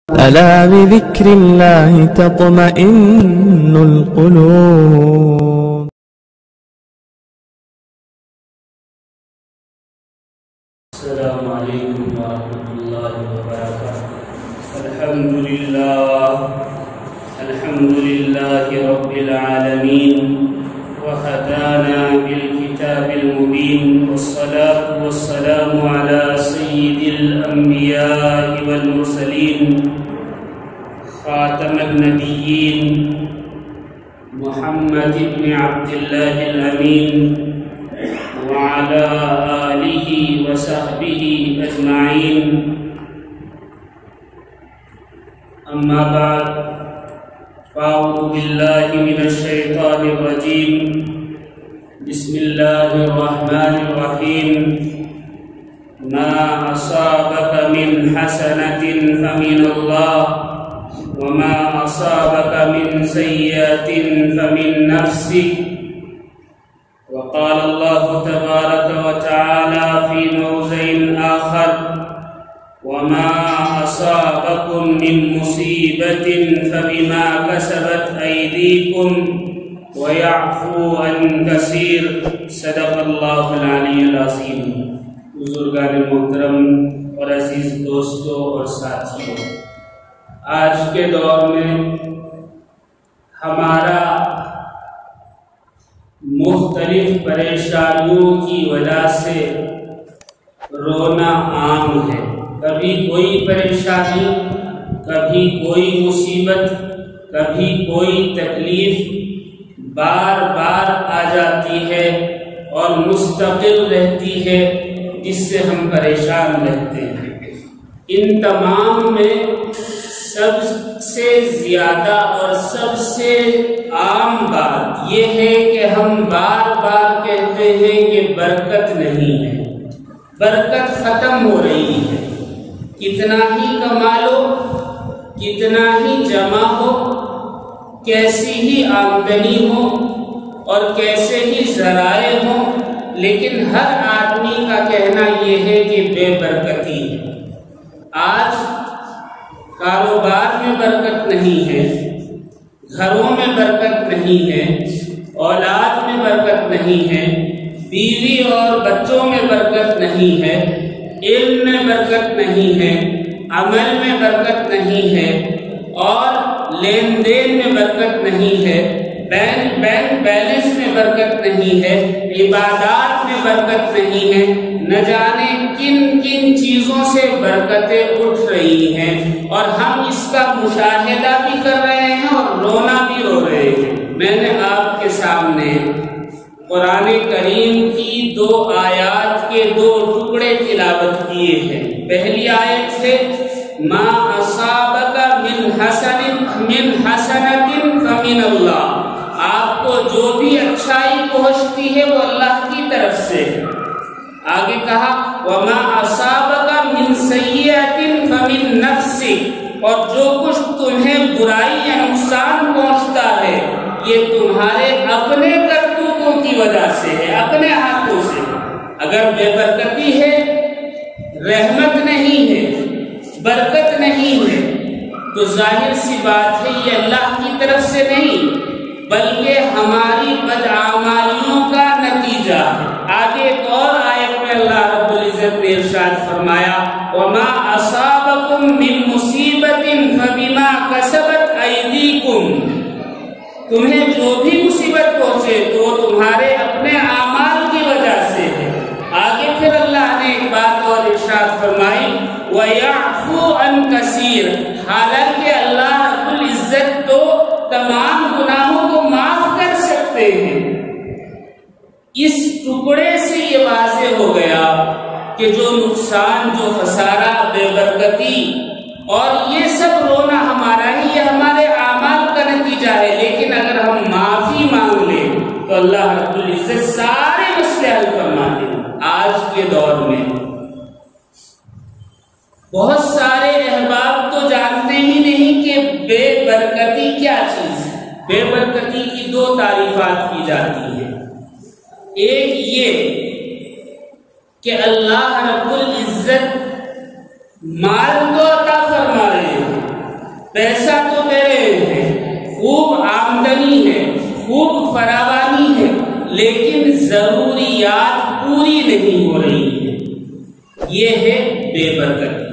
ألا بذكر الله تطمئن القلوب. السلام عليكم ورحمة الله وبركاته. الحمد لله رب العالمين وهدانا بالكتاب المبين، والصلاة والسلام على سيد الأنبياء والمرسلين خاتم النبيين محمد بن عبد الله الأمين وعلى آله وصحبه أجمعين. أما بعد، فأعوذ بالله من الشيطان الرجيم. بسم الله الرحمن الرحيم. ما أصابك من حسنة فمن الله، وما أصابك من سيئة فمن نفسك. وقال الله تبارك وتعالى في موضع آخر: وما أصابكم من مصيبة فبما كسبت أيديكم ويعفو عن كثير. صدق اللہ العلی العظیم. بزرگان محترم اور عزیز دوستوں اور ساتھیوں، آج کے دور میں ہمارا مختلف پریشانیوں کی وجہ سے رونا عام ہے. کبھی کوئی پریشانی، کبھی کوئی مصیبت، کبھی کوئی تکلیف بار بار آ جاتی ہے اور مستقل رہتی ہے، جس سے ہم پریشان رہتے ہیں. ان تمام میں سب سے زیادہ اور سب سے عام بات یہ ہے کہ ہم بار بار کہتے ہیں کہ برکت نہیں ہے، برکت ختم ہو رہی ہے. کتنا ہی کما لو، کتنا ہی جمع ہو، کیسی ہی آمدنی ہو اور کیسے ہی ذرائع ہوں، لیکن ہر آدمی کا کہنا یہ ہے کہ بے برکتی ہے. آج کاروبار میں برکت نہیں ہے، گھروں میں برکت نہیں ہے، اولاد میں برکت نہیں ہے، بیوی اور بچوں میں برکت نہیں ہے، علم میں برکت نہیں ہے، عمل میں برکت نہیں ہے، اور لین دین میں برکت نہیں ہے، بینک بیلنس میں برکت نہیں ہے، عبادات میں برکت نہیں ہے. نہ جانے کن کن چیزوں سے برکتیں اٹھ رہی ہیں، اور ہم اس کا مشاہدہ بھی کر رہے ہیں اور رونا بھی رو رہے ہیں. میں نے آپ کے سامنے قرآن کریم کی 2 آیات کے 2 ٹکڑے تلاوت کیے ہیں. پہلی آیت سے ما اصابک من حسنۃ فمن اللہ، آپ کو جو بھی اچھائی پہنچتی ہے وہ اللہ کی طرف سے ہے. آگے کہا وما اصابک من سیئۃ فمن نفسک، اور جو کچھ تمہیں برائی یا نقصان پہنچتا ہے یہ تمہارے اپنے کرتوتوں کی وجہ سے ہے، اپنے ہاتھوں سے. اگر بے برکتی ہے، رحمت نہیں ہے، برکت نہیں ہے، تو ظاہر سی بات ہے یہ اللہ کی طرف سے نہیں بلکہ ہماری بدعمالیوں کا نتیجہ ہے. آگے ایک اور آیت میں اللہ رب العزت نے ارشاد فرمایا وما اصابکم من مصیبت فبما کسبت ایدیکم، تمہیں جو بھی مصیبت پہنچے تو وہ تمہارے اپنے اعمال کی وجہ سے ہے. آگے پھر اللہ نے ایک بات اور ارشاد فرمائی وَيَعْفُو عَنْ كَثِيرٍ، حالانکہ اللہ رب العزت تو تمام گناہوں کو معاف کر سکتے ہیں. اس ٹکڑے سے یہ واضح ہو گیا کہ جو نقصان، جو خسارہ، بے برکتی اور یہ سب رونا ہمارا ہی، یہ ہمارے اعمال کا نتیجہ ہے. لیکن اگر ہم معافی مانگ لیں تو اللہ رب العزت سارے مسئلے حل فرما دیں. آج کے دور میں بہت سارے احباب تو جانتے ہی نہیں کہ بے برکتی کیا چیز ہے. بے برکتی کی 2 تعریفات کی جاتی ہیں. ایک یہ کہ اللہ رب العزت مال تو عطا فرما رہے ہیں پیسہ تو دے رہے ہیں، خوب آمدنی ہے، خوب فراوانی ہے، لیکن ضروریات پوری نہیں ہو رہی ہے، یہ ہے بے برکتی۔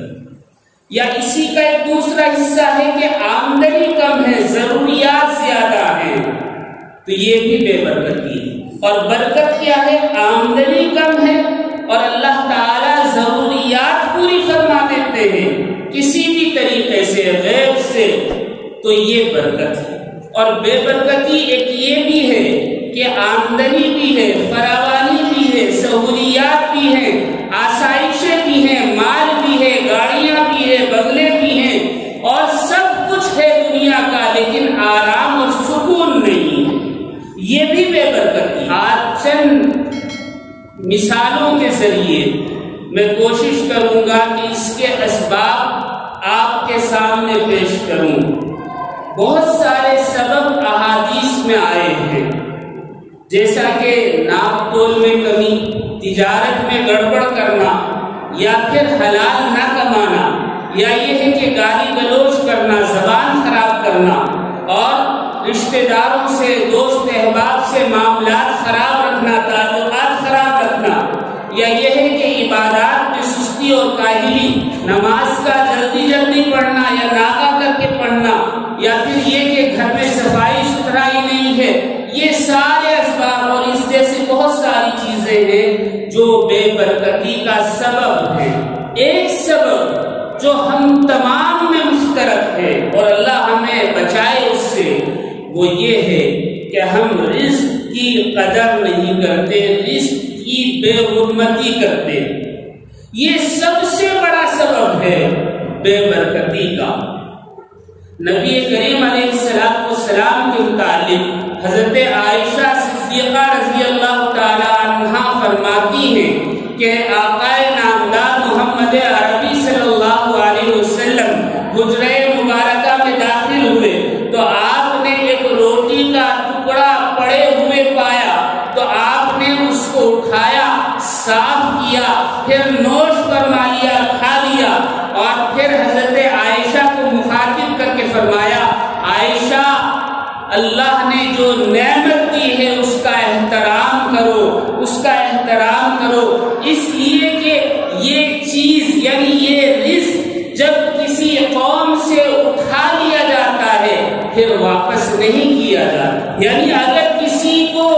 یا اسی کا ایک دوسرا حصہ ہے کہ آمدنی کم ہے، ضروریات زیادہ ہیں، تو یہ بھی بے برکتی ہے۔ اور برکت کیا ہے؟ آمدنی کم ہے اور اللہ تعالیٰ ضروریات پوری فرما دیتے ہیں کسی بھی طریقے سے، غیب سے، تو یہ برکت ہے۔ اور بے برکتی ایک یہ بھی ہے کہ آمدنی بھی ہے، فراوانی بھی ہے، سہولیات بھی ہیں، آسائشیں بھی ہیں، مال بھی ہے، گاڑیاں بھی ہے، بنگلے بھی ہیں، اور سب کچھ ہے دنیا کا، لیکن آرام اور سکون نہیں ہے، یہ بھی بے برکتی۔ آج چند مثالوں کے ذریعے میں کوشش کروں گا کہ اس کے اسباب آپ کے سامنے پیش کروں۔ بہت سارے سبب احادیث میں آئے ہیں، جیسا کہ ناپ تول میں کمی، تجارت میں گڑبڑ کرنا، یا پھر حلال نہ کمانا، یا یہ ہے کہ گالی گلوچ کرنا، زبان خراب کرنا، اور رشتہ داروں سے، دوست احباب سے معاملات خراب رکھنا، تعلقات خراب رکھنا، یا یہ ہے کہ عبادات میں سستی اور کاہلی، نماز کا جلدی جلدی پڑھنا یا ناغا کر کے پڑھنا، یا پھر یہ کہ گھر میں صفائی ستھرائی نہیں ہے، یہ سارے اسباب اور اس جیسی بہت ساری چیزیں ہیں جو بے برکتی کا سبب ہے۔ ایک سبب جو ہم تمام میں مشترک ہے اور اللہ ہمیں بچائے اس سے، وہ یہ ہے کہ ہم رزق کی قدر نہیں کرتے، رزق کی بے حرمتی کرتے۔ یہ سب سے بڑا سبب ہے بے برکتی کا۔ نبی کریم علیہ السلام کے متعلق حضرت عائشہ صدیقہ رضی اللہ تعالی عنہا فرماتی ہیں کہ آقا نامدار محمد عربی صلی اللہ علیہ وسلم حجرہ مبارکہ میں داخل ہوئے تو آپ نے ایک روٹی کا ٹکڑا پڑے ہوئے پایا، تو آپ نے اس کو اٹھایا، صاف کیا، پھر نوش فرما لیا، کھا لیا، اور پھر حضرت عائشہ کو مخاطب کر کے فرمایا، عائشہ، اللہ نے جو نعمت دی ہے اس کا احترام کرو، اس کا احترام کرو، اس لیے کہ یہ چیز یعنی یہ رزق جب کسی قوم سے اٹھا لیا جاتا ہے پھر واپس نہیں کیا جاتا۔ یعنی اگر کسی کو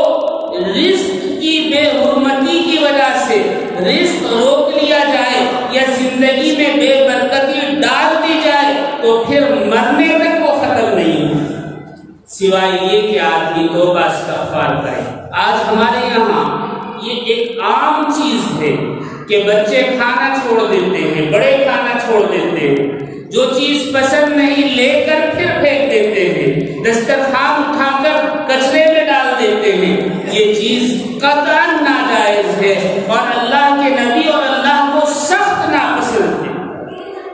رزق کی بے حرمتی کی وجہ سے رزق روک لیا جائے یا زندگی میں بے برکتی ڈال دی جائے تو پھر مرنے تک وہ ختم نہیں ہے، سوائے یہ کہ آدمی توبہ استغفار کرے۔ آج ہمارے یہاں یہ ایک عام چیز ہے کہ بچے کھانا چھوڑ دیتے ہیں، بڑے کھانا چھوڑ دیتے ہیں، جو چیز پسند نہیں لے کر پھر پھینک دیتے ہیں، دسترخوان اٹھا کر کچرے میں ڈال دیتے ہیں، یہ چیز قطعاً ناجائز ہے اور اللہ کے نبی اور اللہ کو سخت ناپسند ہے،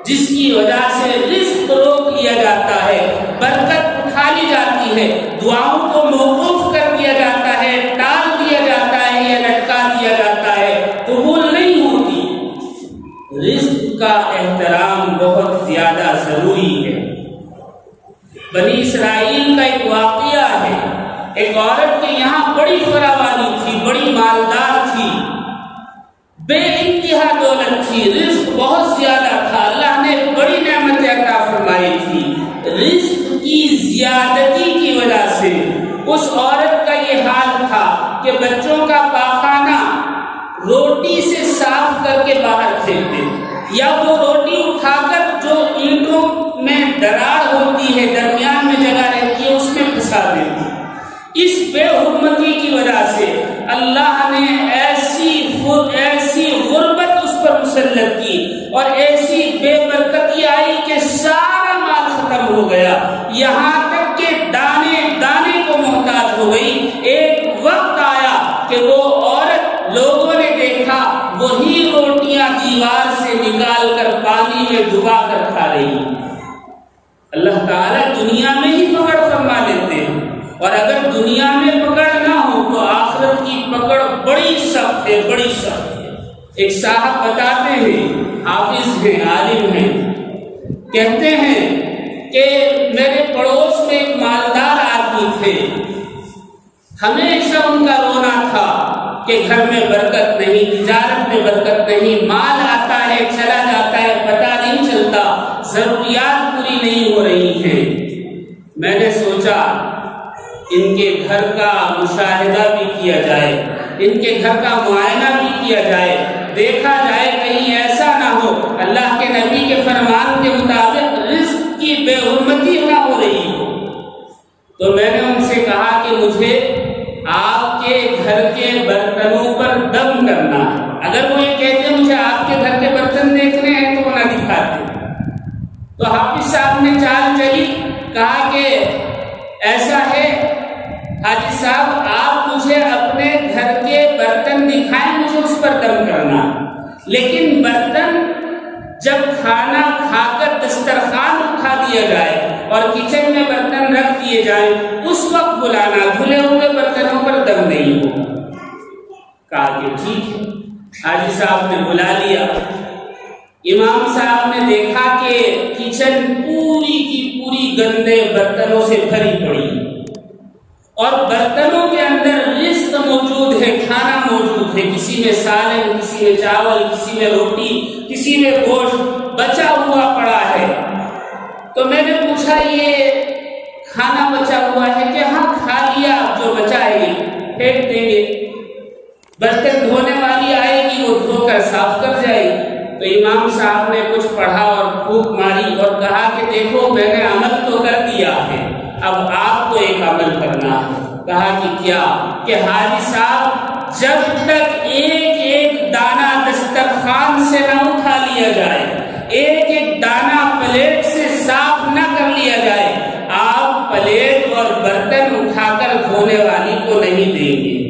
جس کی وجہ سے رزق روک لیا جاتا ہے، برکت اٹھا لی جاتی ہے، دعاؤں کو موقوف کر دیا جاتا ہے، ٹال دیا جاتا ہے یا لٹکا دیا جاتا ہے، قبول نہیں ہوتی۔ رزق کا احترام بہت زیادہ ضروری ہے۔ بنی اسرائیل کا ایک واقعہ ہے، ایک عورت کے یہاں بڑی فراوانی تھی، بڑی مالدار تھی، بے انتہا دولت تھی، رزق بہت زیادہ تھا، اللہ نے بڑی نعمت عطا فرمائی تھی۔ رزق کی زیادتی کی وجہ سے اس عورت کا یہ حال تھا کہ بچوں کا پاخانہ روٹی سے صاف کر کے باہر پھینکتے، یا وہ روٹی اٹھا کر جو اینٹوں میں دراڑ ہوتی ہے، درمیان میں جگہ رہتی ہے، اس میں پھنسا دیتی۔ اس بے حرمتی کی وجہ سے اللہ نے ایسی غربت اس پر مسلط کی اور ایسی بے برکتی آئی کہ سارا مال ختم ہو گیا، یہاں تک کہ دانے دانے کو محتاج ہو گئی۔ ایک وقت آیا کہ وہ عورت، لوگوں نے دیکھا وہی روٹیاں دیوار سے نکال کر پانی میں ڈبا کر کھا رہی۔ اللہ تعالیٰ دنیا میں ہی پکڑ فرما لیتے ہیں، اور اگر دنیا میں پکڑ نہ ہو تو آخرت کی پکڑ بڑی سخت ہے، بڑی سخت ہے۔ ایک صاحب بتاتے ہیں، حافظ ہیں، عالم ہیں، کہتے ہیں کہ ہمیشہ ان کا رونا تھا کہ گھر میں برکت نہیں، تجارت میں برکت نہیں، مال آتا ہے چلا جاتا ہے، پتہ نہیں چلتا، ضروریات پوری نہیں ہو رہی ہیں۔ میں نے سوچا ان کے گھر کا مشاہدہ بھی کیا جائے، ان کے گھر کا معائنہ بھی کیا جائے، دیکھا جائے کہیں ایسا نہ ہو اللہ کے نبی کے فرمان کے مطابق رزق کی بے حرمتی نہ ہو رہی ہو۔ تو میں نے ان سے کہا کہ مجھے آپ کے گھر کے برتنوں پر دم کرنا ہے۔ اگر وہ یہ کہتے مجھے آپ کے گھر کے برتن دیکھنے ہیں تو وہ نہ دکھاتے۔ تو حافظ صاحب نے چال چلی، کہا کہ ایسا ہے حاجی صاحب آپ مجھے اپنے گھر کے برتن دکھائیں، مجھے اس پر دم کرنا، لیکن برتن جب کھانا کھا کر دسترخوان اٹھا دیا جائے اور کچن میں برتن رکھ دیے جائیں اس وقت بلانا، دھلے ہوئے برتنوں پر دم نہیں ہو۔ کہا کہ ٹھیک ہے۔ حاجی صاحب نے بلا لیا، امام صاحب نے دیکھا کہ کچن پوری کی پوری گندے برتنوں سے بھری پڑی اور برتنوں کے اندر رزق موجود ہے، کھانا موجود ہے، کسی میں سالن، کسی میں چاول، کسی میں روٹی، کسی میں گوشت بچا ہوا پڑا ہے۔ تو میں نے پوچھا یہ کھانا بچا ہوا ہے کہ ہاں کھا لیا، جو بچا ہے پھینک دیں گے، برتن دھونے والی آئے گی وہ دھو کر صاف کر جائے گی۔ تو امام صاحب نے کچھ پڑھا اور پھونک ماری اور کہا کہ دیکھو میں نے عمل تو کر دیا ہے، اب آپ کو ایک عمل کرنا ہے۔ کہا کہ کیا؟ کہ حاجی صاحب جب تک ایک ایک دانہ دسترخوان سے نہ اٹھا لیا جائے، ایک ایک دانہ پلیٹ سے صاف نہ کر لیا جائے، آپ پلیٹ اور برتن اٹھا کر دھونے والی کو نہیں دیں گے۔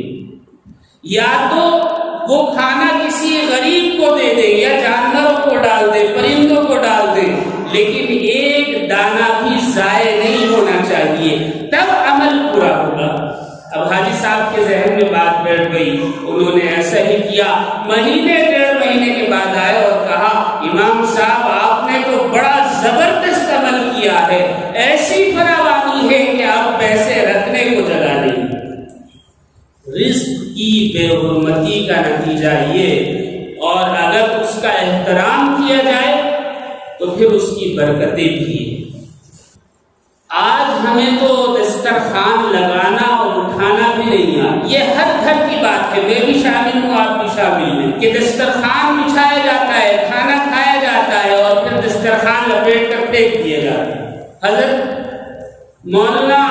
یا تو وہ کھانا کسی غریب کو دے دیں یا جانوروں کو ڈال دیں، پرندوں کو ڈال دیں، لیکن ایک دانہ بھی ضائع نہیں ہونا چاہیے، تب عمل پورا ہوگا۔ اب حاجی صاحب کے ذہن میں بات بیٹھ گئی، انہوں نے ایسا ہی کیا۔ مہینے ڈیڑھ مہینے کے بعد آئے اور کہا امام صاحب آپ نے تو بڑا زبردست عمل کیا ہے، ایسی فراوانی ہے کہ آپ پیسے رکھنے کو جگہ نہیں۔ رزق کی بے حرمتی کا نتیجہ یہ، اور اگر اس کا احترام کیا جائے تو پھر اس کی برکتیں بھی۔ آج ہمیں تو دسترخوان لگانا اور اٹھانا بھی نہیں آتا، یہ ہر گھر کی بات ہے، میں بھی شامل ہوں آپ بھی شامل ہیں، کہ دسترخوان بچھایا جاتا ہے، کھانا کھایا جاتا ہے اور پھر دسترخوان لپیٹ کر پھینک دیا جاتا ہے۔ حضرت مولانا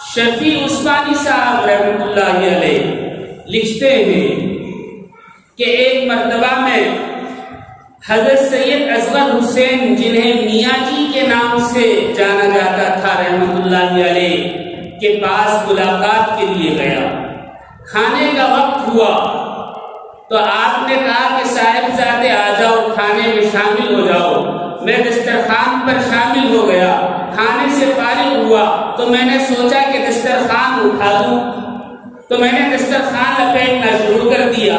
شفیع عثمانی صاحب رحمۃ اللہ علیہ لکھتے ہیں کہ ایک مرتبہ میں حضرت سید اصغر حسین جنہیں میاں جی کے نام سے جانا جاتا تھا رحمۃ اللہ علیہ کے پاس ملاقات کے لیے گیا۔ کھانے کا وقت ہوا تو آپ نے کہا کہ صاحبزادے آ جاؤ، کھانے میں شامل ہو جاؤ۔ میں دسترخوان پر شامل ہو گیا، کھانے سے فارغ ہوا تو میں نے سوچا کہ دسترخوان اٹھا لوں، تو میں نے دسترخوان لپیٹنا شروع کر دیا۔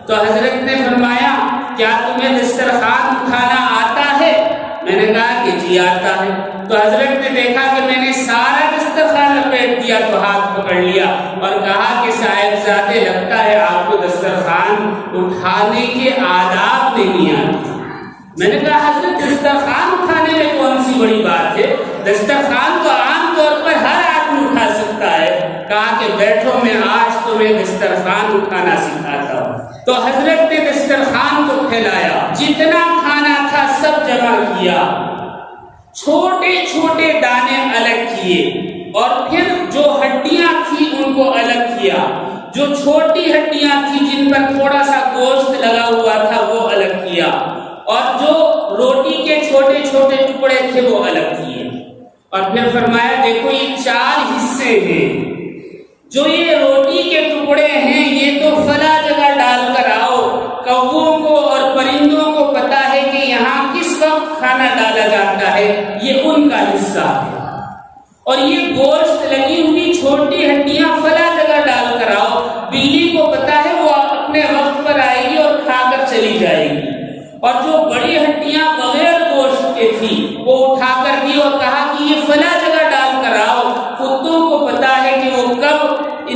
تو حضرت نے فرمایا کیا تمہیں دسترخوان اٹھانا آتا ہے؟ میں نے کہا کہ جی آتا ہے۔ تو حضرت نے دیکھا کہ میں نے سارا دسترخوان لپیٹ دیا تو ہاتھ پکڑ لیا اور کہا کہ صاحبزادے لگتا ہے آپ کو دسترخوان اٹھانے کے آداب نہیں آتے۔ میں نے کہا حضرت دسترخوان اٹھانے میں کون سی بڑی بات ہے، دسترخوان تو عام طور پر ہر آدمی اٹھا سکتا ہے۔ کہا کہ بیٹھو میں آج تمہیں دسترخوان اٹھانا سکھاتا ہوں۔ تو حضرت نے دسترخوان کو پھیلایا، جتنا کھانا تھا سب جمع کیا، چھوٹے چھوٹے دانے الگ کیے اور پھر جو ہڈیاں تھیں ان کو الگ کیا، جو چھوٹی ہڈیاں تھیں جن پر تھوڑا سا گوشت لگا ہوا تھا وہ الگ کیا، اور جو روٹی کے چھوٹے چھوٹے ٹکڑے تھے وہ الگ کیے، اور پھر فرمایا دیکھو یہ 4 حصے ہیں، جو یہ روٹی کے ٹکڑے ہیں یہ تو فلاں جگہ ڈال کر آؤ، کووں کو اور پرندوں کو پتا ہے کہ یہاں کس وقت کھانا ڈالا جاتا ہے، یہ ان کا حصہ ہے، اور یہ گوشت لگی ہوئی چھوٹی ہڈیاں فلاں جگہ ڈال کر آؤ، بلی کو پتا ہے وہ اپنے وقت پر آئے گی اور کھا کر چلی جائے گی، اور جو بڑی ہڈیاں بغیر گوشت کے تھی وہ اٹھا کر دی اور کہا کہ یہ فلاں جگہ ڈال کر آؤ، کتوں کو پتا ہے کہ وہ کب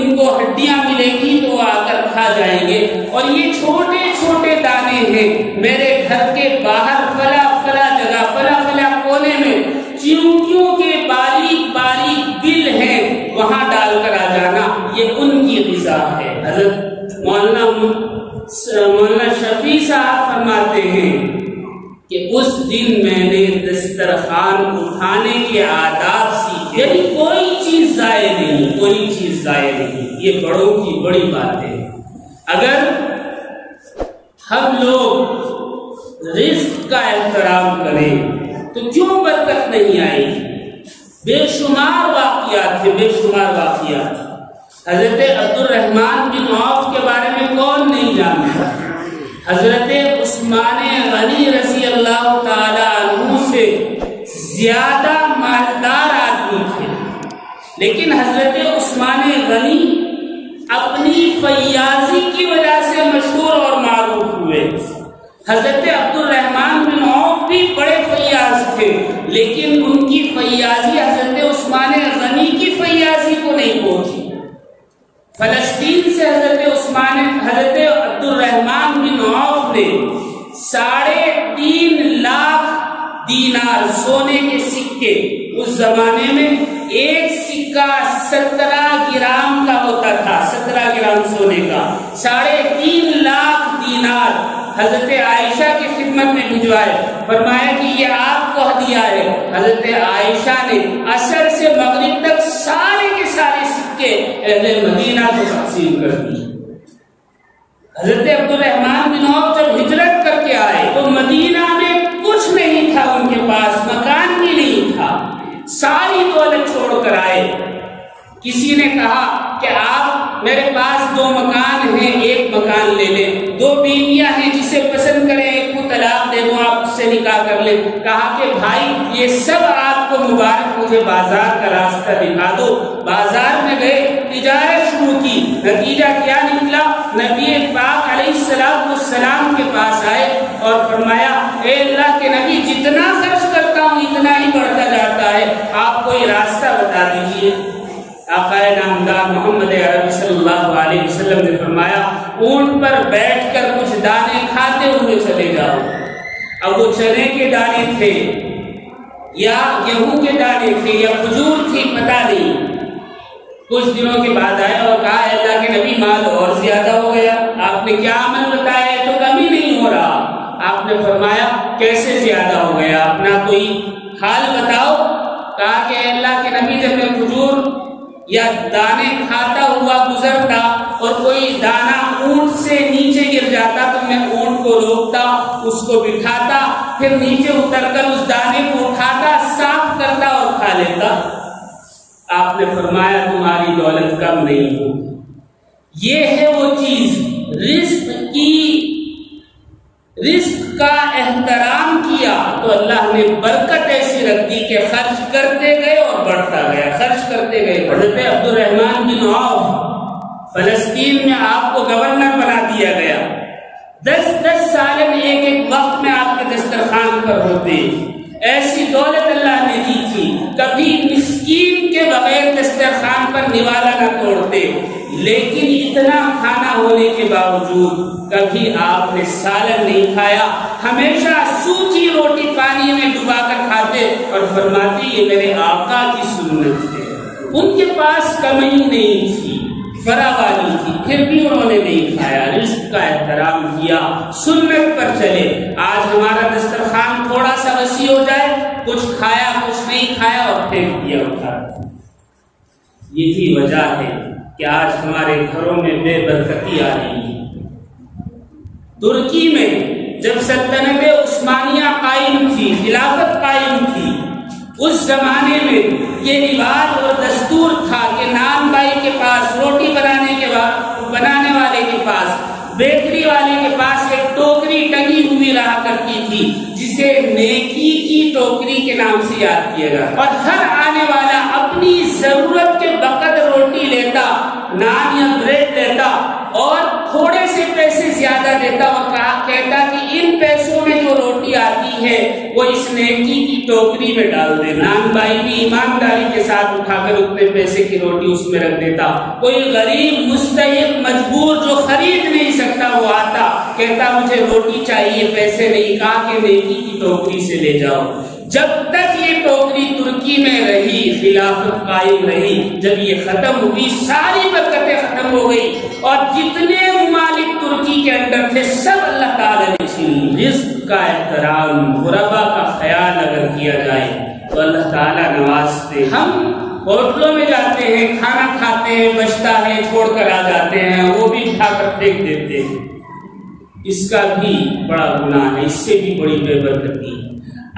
جائیں گے اور یہ چھوٹے چھوٹے دانے ہیں، میرے گھر کے باہر فلا فلا جگہ فلا فلا کونے میں چیونٹیوں کے باریک باریک دل ہیں، وہاں ڈال کر آ جانا، یہ ان کی غذا ہے۔ حضرت مولانا شفیع صاحب فرماتے ہیں کہ اس دن میں نے دسترخوان اٹھانے کے آداب سیکھے، یعنی کوئی چیز ضائع نہیں، کوئی چیز ضائع نہیں، یہ بڑوں کی بڑی بات ہے۔ اگر ہم لوگ رزق کا احترام کریں تو کیوں برکت نہیں آئے گی؟ بے شمار واقعات ہیں، بے شمار واقعات۔ حضرت عبد الرحمن بن عوف کے بارے میں کون نہیں جانتا؟ حضرت عثمان غنی رضی اللہ تعالی عنہ سے زیادہ مالدار آدمی تھے، لیکن حضرت عثمان غنی اپنی فیاضی کی وجہ سے مشہور اور معروف ہوئے۔ حضرت عبد الرحمن بن عوف بھی بڑے فیاض تھے، لیکن ان کی فیاضی حضرت عثمان غنی کی فیاضی کو نہیں پہنچی۔ فلسطین سے حضرت عبد الرحمن بن عوف نے 3.5 لاکھ دینار سونے کے سکے، اس زمانے میں ایک سکہ 17 گرام کا ہوتا تھا، 17 گرام سونے کا، 3.5 لاکھ دینار حضرت عائشہ کی خدمت میں بھجوائے، فرمایا کہ یہ آپ کو ہدیہ ہے۔ حضرت عائشہ نے عصر سے مغرب تک سارے کے سارے سکے اہل مدینہ کو تقسیم کر دی۔ حضرت عبد الرحمن بن عوف جب ہجرت کر کے آئے تو مدینہ میں کچھ نہیں تھا، ان کے پاس مکان بھی نہیں تھا، ساری دولت چھوڑ کر آئے۔ کسی نے کہا کہ آپ میرے پاس 2 مکان ہیں، ایک مکان لے لیں، 2 بیویاں ہیں، جسے پسند کریں ایک کو طلاق دے دوں، آپ اس سے نکاح کر لیں۔ کہا کہ بھائی یہ سب آپ کو مبارک، مجھے بازار کا راستہ دکھا دو۔ بازار میں گئے، تجارت شروع کی، نتیجہ کیا نکلا؟ نبی پاک علیہ السلام کے پاس آئے اور فرمایا اے اللہ کے نبی، جتنا خرچ کرتا ہوں اتنا ہی بڑھتا جاتا ہے، آپ کوئی راستہ بتا دیجئے۔ آقا نامدار محمد عربی صلی اللہ علیہ وسلم نے فرمایا اونٹ پر بیٹھ کر کچھ دانے کھاتے ہوئے چلے جاؤ۔ اب وہ چنے کے دانے تھے یا گیہوں کے دانے تھے یا کھجور تھی، پتہ نہیں۔ کچھ دنوں کے بعد آیا اور کہا اے اللہ کے نبی، مال اور زیادہ ہو گیا، آپ نے کیا عمل بتایا ہے تو کمی نہیں ہو رہا۔ آپ نے فرمایا کیسے زیادہ ہو گیا، اپنا کوئی حال بتاؤ۔ کہا کہ اے اللہ کے نبی، جب میں کھجور یا دانے کھاتا ہوا گزرتا اور کوئی دانہ اونٹ سے نیچے گر جاتا تو میں اونٹ کو روکتا، اس کو بٹھاتا، پھر نیچے اتر کر اس دانے کو اٹھاتا، صاف کرتا اور کھا لیتا۔ آپ نے فرمایا تمہاری دولت کم نہیں ہو۔ یہ ہے وہ چیز، رزق کا احترام کیا تو اللہ نے برکت ایسی رکھ دی کہ خرچ کرتے گئے اور بڑھتا گیا، خرچ کرتے گئے۔ حضرت عبد الرحمن بن عوف فلسطین میں آپ کو گورنر بنا دیا گیا، 10 سال میں ایک وقت میں آپ کے دسترخوان پر ہوتے، ایسی دولت اللہ نے دی تھی، کبھی مسکین کے بغیر دسترخوان پر نوالا نہ توڑتے، لیکن اتنا کھانا ہونے کے باوجود کبھی آپ نے سالن نہیں کھایا، ہمیشہ سوکھی روٹی پانی میں ڈبا کر کھاتے اور فرماتے یہ میرے آقا کی سنت ہے۔ ان کے پاس کمی نہیں تھی، فراوانی تھی، پھر بھی انہوں نے نہیں کھایا، رزق کا احترام کیا، سنت پر چلے۔ آج ہمارا دسترخوان تھوڑا سا وسیع ہو جائے، کچھ کھایا کچھ نہیں کھایا اور پھینک دیا اٹھا۔ یہی وجہ ہے کہ آج ہمارے گھروں میں بے برکتی آ رہی ہے۔ ترکی میں جب سلطنت عثمانیہ قائم تھی، خلافت قائم تھی، اس زمانے میں یہ رواج اور دستور تھا کہ نان بھائی کے پاس، روٹی بنانے والے کے پاس، بیکری والے کے پاس ایک ٹوکری ٹنگی ہوئی رہا کرتی تھی جسے نیکی کی ٹوکری کے نام سے یاد کیا جاتا، اور ہر آنے والا اپنی ضرورت کے بقدر روٹی لیتا، نان یا بریڈ لیتا اور تھوڑے سے پیسے زیادہ دیتا اور کہتا کہ ان پیسوں میں جو روٹی آتی ہے وہ اس نیکی کی ٹوکری میں ڈال دے. نان بھائی بھی ایمانداری کے ساتھ اٹھا کر اتنے پیسے کی روٹی اس میں رکھ دیتا. کوئی غریب مستحق مجبور جو خرید نہیں سکتا وہ آتا کہتا مجھے روٹی چاہیے پیسے نہیں, کہا کہ نیکی کی ٹوکری سے لے جاؤ. جب تک یہ ٹوکری ترکی میں رہی خلافت قائم رہی. جب یہ ختم ہوئی ساری برکتیں ختم ہو گئی اور جتنے ممالک ترکی کے اندر تھے سب اللہ تعالی نے چھین لی. رزق کا احترام, غربا کا خیال اگر کیا جائے تو اللہ تعالی نوازتے. ہم ہوٹلوں میں جاتے ہیں, کھانا کھاتے ہیں, بچتا ہے, چھوڑ کر آ جاتے ہیں, وہ بھی اٹھا کر پھینک دیتے ہیں. اس کا بھی بڑا گناہ ہے, اس سے بھی بڑی بے برکتی.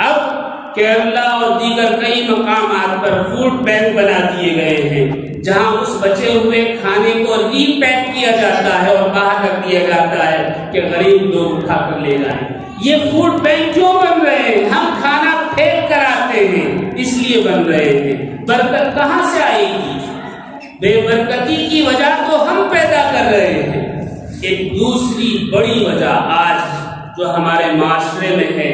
اب کیرلا اور دیگر کئی مقامات پر فوڈ بینک بنا دیے گئے ہیں جہاں اس بچے ہوئے کھانے کو ری پیک کیا جاتا ہے اور باہر رکھ دیا جاتا ہے کہ غریب لوگ اٹھا کر لے جائیں. یہ فوڈ بینک کیوں بن رہے ہیں؟ ہم کھانا پھینک کر آتے ہیں اس لیے بن رہے ہیں. برکت کہاں سے آئے گی؟ بے برکتی کی وجہ تو ہم پیدا کر رہے ہیں. ایک دوسری بڑی وجہ آج جو ہمارے معاشرے میں ہے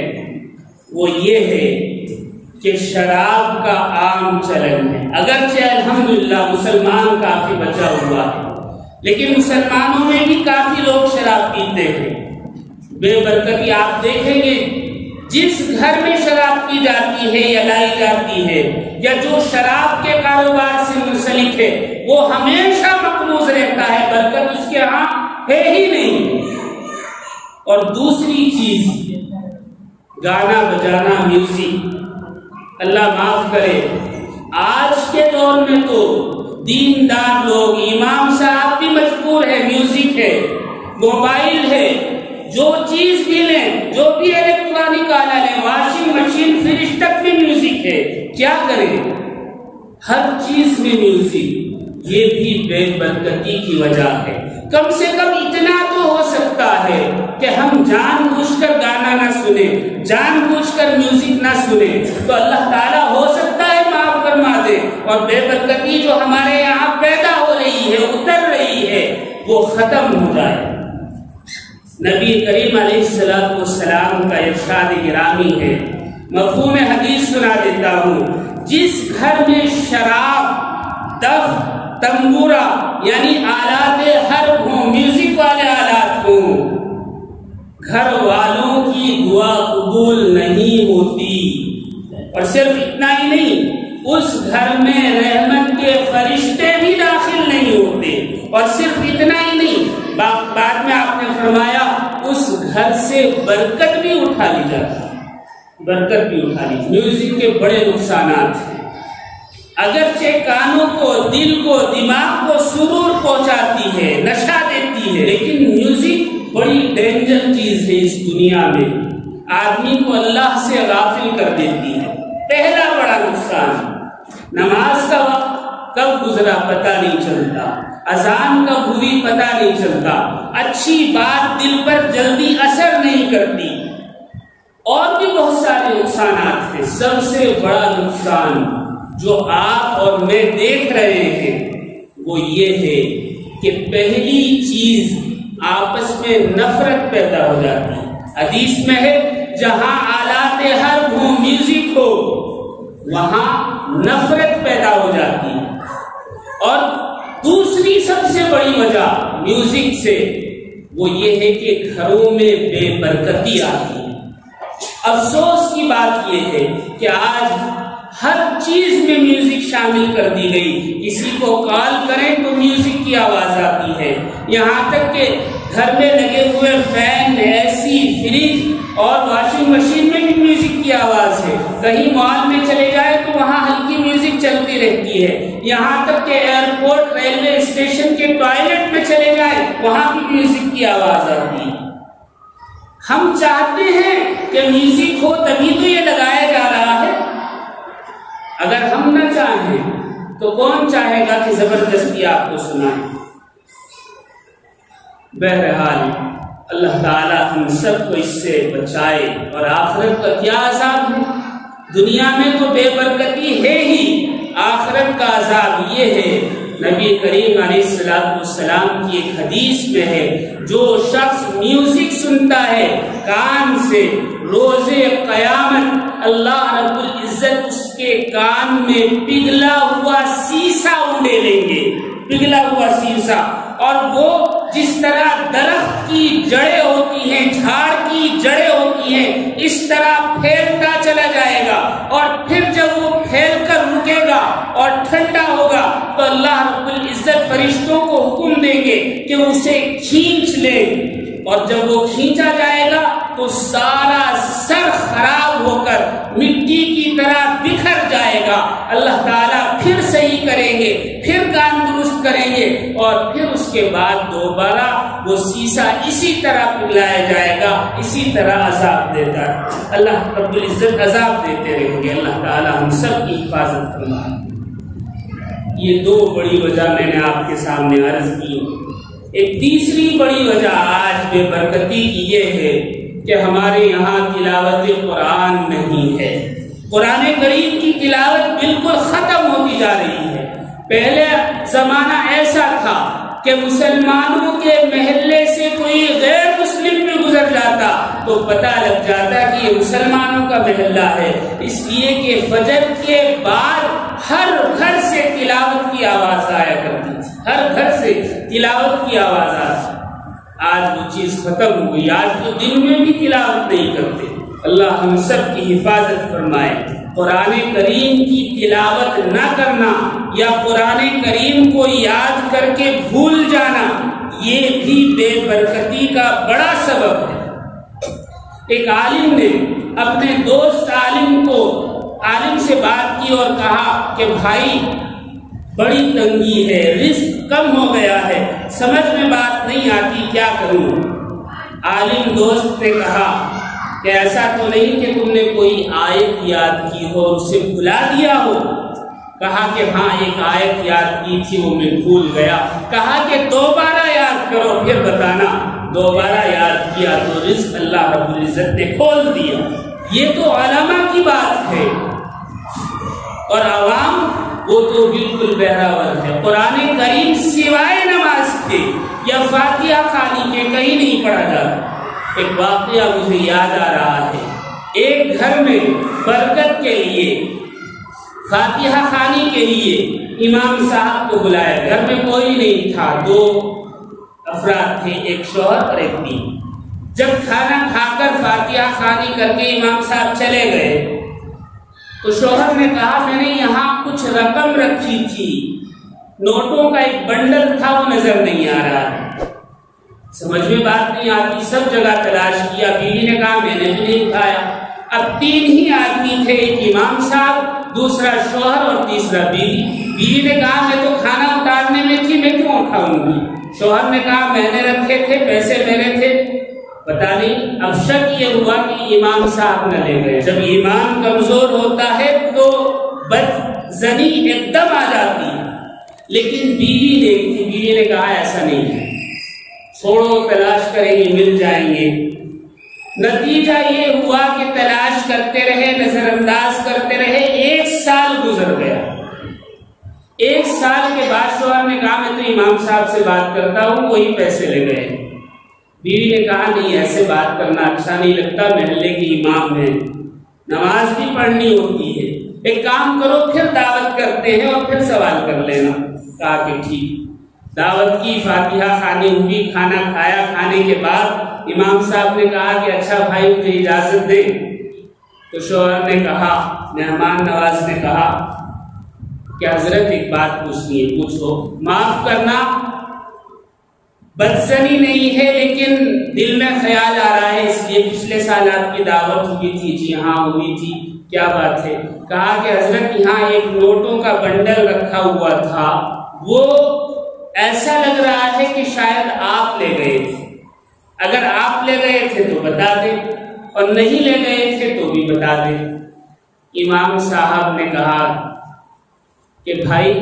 وہ یہ ہے کہ شراب کا عام چلن ہے. اگرچہ الحمدللہ مسلمان کافی بچا ہوا ہے لیکن مسلمانوں میں بھی کافی لوگ شراب پیتے ہیں. بے برکتی آپ دیکھیں گے جس گھر میں شراب پی جاتی ہے یا لائی جاتی ہے یا جو شراب کے کاروبار سے منسلک ہے وہ ہمیشہ مقروض رہتا ہے, برکت اس کے ہاں ہے ہی نہیں. اور دوسری چیز گانا بجانا, میوزک. اللہ معاف کرے آج کے دور میں تو دیندار لوگ, امام صاحب بھی مجبور ہے, میوزک ہے, موبائل ہے, جو چیز بھی لیں, جو بھی الیکٹرانک آلہ لیں, واشنگ مشین, فریج تک بھی میوزک ہے. کیا کریں؟ ہر چیز میں میوزک. یہ بھی بے برکتی کی وجہ ہے. کم سے کم اتنا تو ہو سکتا ہے کہ ہم جان بوجھ کر گانا نہ سنیں, جان بوجھ کر میوزک نہ سنیں, تو اللہ تعالیٰ ہو سکتا ہے معاف فرما دے اور بے برکتی جو ہمارے یہاں پیدا ہو رہی ہے, اتر رہی ہے, وہ ختم ہو جائے. نبی کریم علیہ السلام کا ارشاد گرامی ہے, مفہوم حدیث سنا دیتا ہوں. جس گھر میں شراب, دف, تنبورا یعنی آلات حرب ہوں, میوزک والے آلات ہوں, گھر والوں کی دعا قبول نہیں ہوتی. اور صرف اتنا ہی نہیں, اس گھر میں رحمت کے فرشتے بھی داخل نہیں ہوتے. اور صرف اتنا ہی نہیں, بعد میں آپ نے فرمایا اس گھر سے برکت بھی اٹھا لی جاتی. برکت بھی اٹھا لی. میوزک کے بڑے نقصانات ہیں. اگرچہ کانوں کو, دل کو, دماغ کو سرور پہنچاتی ہے, نشہ دیتی ہے, لیکن میوزک بڑی ڈینجر چیز ہے اس دنیا میں. آدمی کو اللہ سے غافل کر دیتی ہے. پہلا بڑا نقصان, نماز کا وقت کب گزرا پتہ نہیں چلتا, اذان کب ہوئی پتہ نہیں چلتا, اچھی بات دل پر جلدی اثر نہیں کرتی, اور بھی بہت سارے نقصانات ہیں. سب سے بڑا نقصان جو آپ اور میں دیکھ رہے ہیں وہ یہ ہے کہ پہلی چیز آپس میں نفرت پیدا ہو جاتی ہے. حدیث میں ہے جہاں آلات حرب ہو, میوزک ہو, وہاں نفرت پیدا ہو جاتی ہے. اور دوسری سب سے بڑی وجہ میوزک سے وہ یہ ہے کہ گھروں میں بے برکتی آتی ہے. افسوس کی بات یہ ہے کہ آج ہر چیز میں میوزک شامل کر دی گئی. کسی کو کال کریں تو میوزک کی آواز آتی ہے. یہاں تک کہ گھر میں لگے ہوئے فین, اے سی, فریج اور واشنگ مشین میں بھی میوزک کی آواز ہے. کہیں مال میں چلے جائے تو وہاں ہلکی میوزک چلتی رہتی ہے. یہاں تک کہ ایئرپورٹ, ریلوے اسٹیشن کے ٹوائلٹ میں چلے جائے وہاں بھی میوزک کی آواز آتی ہے. ہم چاہتے ہیں کہ میوزک ہو تبھی تو یہ لگایا جا رہا ہے. اگر ہم نہ چاہیں تو کون چاہے گا کہ زبردستی آپ کو سنائیں. بہرحال اللہ تعالیٰ ہم سب کو اس سے بچائے. اور آخرت کا کیا عذاب ہے؟ دنیا میں تو بے برکتی ہے ہی, آخرت کا عذاب یہ ہے نبی کریم علیہ السلام کی ایک حدیث میں ہے، جو شخص میوزک سنتا ہے کان سے، روز قیامت اللہ رب العزت اس کے کان میں پگھلا ہوا سیسا اونڈے لیں گے، پگھلا ہوا سیسا، اور وہ جس طرح درخت کی جڑیں ہوتی ہیں، جھاڑ کی جڑیں ہوتی ہیں، اس طرح پھیلتا چلا جائے گا، اور پھر جب وہ پھیل کر رکے گا اور ٹھنڈا ہوگا تو اللہ رب العزت فرشتوں کو حکم دیں گے کہ اسے کھینچ لیں، اور جب وہ کھینچا جائے گا تو سارا سر خراب ہو کر مٹی کی طرح بکھر جائے گا۔ اللہ تعالیٰ پھر صحیح کریں گے، پھر کان درست کریں گے، اور پھر اس کے بعد دوبارہ وہ سیسا اسی طرح پگھلایا جائے گا، اسی طرح عذاب دیتا ہے۔ اللہ رب العزت عذاب دیتے رہیں گے۔ اللہ تعالیٰ ہم سب کی حفاظت فرمائے۔ یہ دو بڑی وجہ میں نے آپ کے سامنے عرض کی۔ ایک تیسری بڑی وجہ آج بے برکتی کی یہ ہے کہ ہمارے یہاں تلاوت قرآن نہیں ہے۔ قرآن کریم کی تلاوت بالکل ختم ہوتی جا رہی ہے۔ پہلے زمانہ ایسا تھا کہ مسلمانوں کے محلے سے کوئی غیر مسلم بھی گزر جاتا تو پتہ لگ جاتا کہ یہ مسلمانوں کا محلہ ہے، اس لیے کہ فجر کے بعد ہر گھر سے تلاوت کی آواز آیا کرتی تھی، ہر گھر سے تلاوت کی آواز آتی۔ آج وہ چیز ختم ہو گئی، آج تو دن میں بھی تلاوت نہیں کرتے۔ اللہ ہم سب کی حفاظت فرمائے۔ قرآن کریم کی تلاوت نہ کرنا یا قرآن کریم کو یاد کر کے بھول جانا، یہ بھی بے برکتی کا بڑا سبب ہے۔ ایک عالم نے اپنے دوست عالم سے بات کی اور کہا کہ بھائی بڑی تنگی ہے، رزق کم ہو گیا ہے، سمجھ میں بات نہیں آتی، کیا کروں؟ عالم دوست نے کہا کہ ایسا تو نہیں کہ تم نے کوئی آیت یاد کی ہو اور اسے بھلا دیا ہو؟ کہا کہ ہاں ایک آیت یاد کی تھی، وہ میں بھول گیا۔ کہا کہ دوبارہ یاد کرو پھر بتانا۔ دوبارہ یاد کیا تو رزق اللہ رب العزت نے کھول دیا۔ یہ تو علماء کی بات ہے، اور عوام وہ تو بالکل بہراور ہے۔ قرآن کریم سوائے نماز کے یا فاتحہ خوانی کے کہیں نہیں پڑھا جاتا۔ ایک واقعہ مجھے یاد آ رہا ہے۔ ایک گھر میں برکت کے لیے، فاتحہ خوانی کے لیے امام صاحب کو بلایا۔ گھر میں کوئی نہیں تھا، دو افراد تھے، ایک شوہر اور ایک بیوی۔ جب کھانا کھا کر فاتحہ خوانی کر کے امام صاحب چلے گئے تو شوہر نے کہا میں نے یہاں کچھ رقم رکھی تھی، نوٹوں کا ایک بنڈل تھا، وہ نظر نہیں آ رہا ہے۔ سمجھ میں بات نہیں آتی، سب جگہ تلاش کیا۔ بیوی نے کہا میں نے بھی نہیں اٹھایا۔ اب تین ہی آدمی تھے، ایک امام صاحب، دوسرا شوہر اور تیسرا بیوی۔ بیوی نے کہا میں تو کھانا اتارنے میں تھی، میں کیوں اٹھاؤں گی؟ شوہر نے کہا میں نے رکھے تھے، پیسے میرے تھے، پتا نہیں۔ اب شک یہ ہوا کہ امام صاحب نہ لے گئے۔ جب ایمان کمزور ہوتا ہے تو بدظنی ایک دم آ جاتی ہے، لیکن بیوی دیکھتی، بیوی نے کہا ایسا نہیں ہے، چھوڑو تلاش کریں گے، مل جائیں گے۔ نتیجہ یہ ہوا کہ تلاش کرتے رہے، نظر انداز کرتے رہے، 1 سال گزر گیا۔ 1 سال کے بعد شوہر نے کہا میں تو امام صاحب سے بات کرتا ہوں، وہی پیسے لے گئے۔ بیوی نے کہا نہیں، ایسے بات کرنا اچھا نہیں لگتا، محلے کی امام ہے، نماز بھی پڑھنی ہوتی ہے، ایک کام کرو پھر دعوت کرتے ہیں اور پھر سوال کر لینا۔ کہا کہ ٹھیک۔ دعوت کی، فاتحہ خوانی ہوئی، کھانا کھایا۔ کھانے کے بعد امام صاحب نے کہا کہ اچھا بھائی مجھے اجازت دیں۔ تو شوہر نے کہا، مہمان نواز نے کہا کہ حضرت ایک بات پوچھنی ہے، پوچھو۔ معاف کرنا، بدظنی نہیں ہے لیکن دل میں خیال آ رہا ہے، اس لیے پچھلے سال آپ کی دعوت ہوئی تھی۔ جی ہاں ہوئی تھی، کیا بات ہے؟ کہا کہ حضرت یہاں ایک نوٹوں کا بنڈل رکھا ہوا تھا، وہ ایسا لگ رہا ہے کہ شاید آپ لے گئے تھے، اگر آپ لے گئے تھے تو بتا دیں، اور نہیں لے گئے تھے تو بھی بتا دیں۔ امام صاحب نے کہا کہ بھائی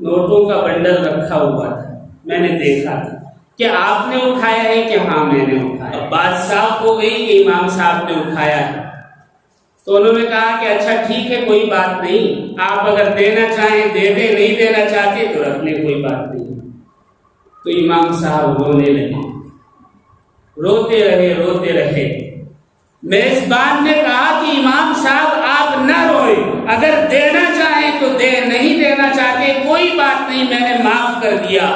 نوٹوں کا بنڈل رکھا ہوا تھا، میں نے دیکھا تھا، کہ آپ نے اٹھایا ہے کہ ہاں میں نے اٹھایا؟ بات صاف ہو گئی کہ امام صاحب نے اٹھایا ہے۔ تو انہوں نے کہا کہ اچھا ٹھیک ہے کوئی بات نہیں، آپ اگر دینا چاہیں دے دیں، نہیں دینا چاہتے تو رکھ لیں، کوئی بات نہیں۔ تو امام صاحب رونے لگے، روتے رہے۔ میزبان نے کہا کہ امام صاحب آپ نہ روئیں، اگر دینا چاہیں تو دے، نہیں دینا چاہتے کوئی بات نہیں، میں نے معاف کر دیا۔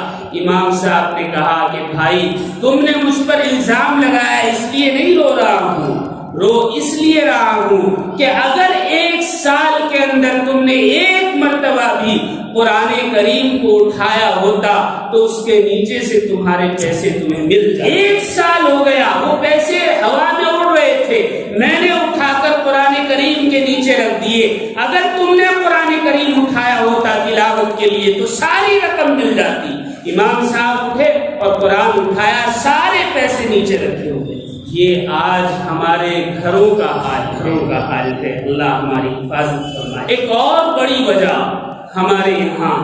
امام صاحب نے کہا کہ بھائی تم نے مجھ پر الزام لگایا، اس لیے نہیں رو رہا ہوں، رو اس لیے رہا ہوں کہ اگر 1 سال کے اندر تم نے 1 مرتبہ بھی قرآن کریم کو اٹھایا ہوتا تو اس کے نیچے سے تمہارے پیسے تمہیں مل جاتے۔ 1 سال ہو گیا، وہ پیسے ہوا میں اڑ رہے تھے، میں نے اٹھا کر قرآن کریم کے نیچے رکھ دیے، اگر تم نے قرآن کریم اٹھایا ہوتا تلاوت کے لیے تو ساری رقم مل جاتی۔ امام صاحب اٹھے اور قرآن اٹھایا، سارے پیسے نیچے رکھے ہوئے۔ یہ آج ہمارے گھروں کا حال ہے، اللہ ہماری حفاظت فرمائے۔ ایک اور بڑی وجہ ہمارے یہاں